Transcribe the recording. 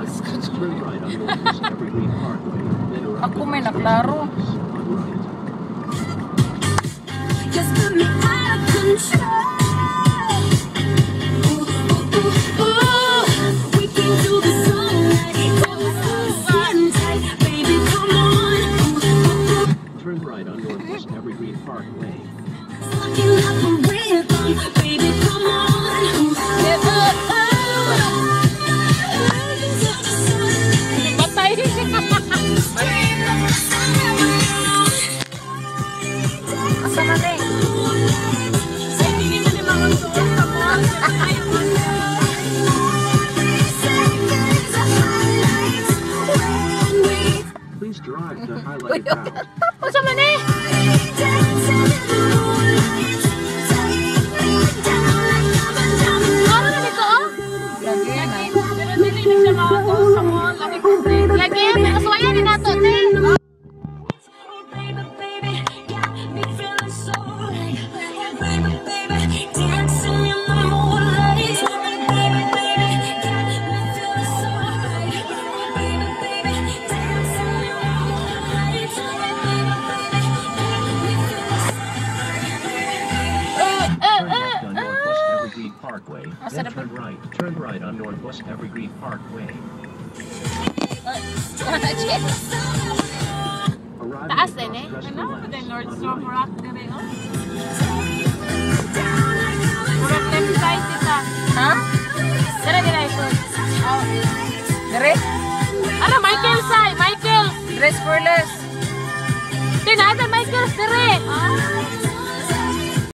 miles. Turn right on Northwest Evergreen Parkway. Ako may naklaro. Just put me out of control. We can do this all night. Baby, come on. Turn right on Northwest Evergreen Parkway. Looking like a rhythm. Baby, come on. Patay. Asa na rin? Please drive the highlighted route. Asa man eh? Ano na dito oh? Lagi. Pero dili na siya makakuha sa mall. Lagi, may kasuwayan din nato eh. Parkway, then turn right on Northwest Evergreen Parkway. Taas din eh. Ano? North Shore Rock dire oh. Correct left side dita. Ha? Dire ito. Oh. Dire? Ano Michael side? Michael. Dress for less. Tinada Michael dire.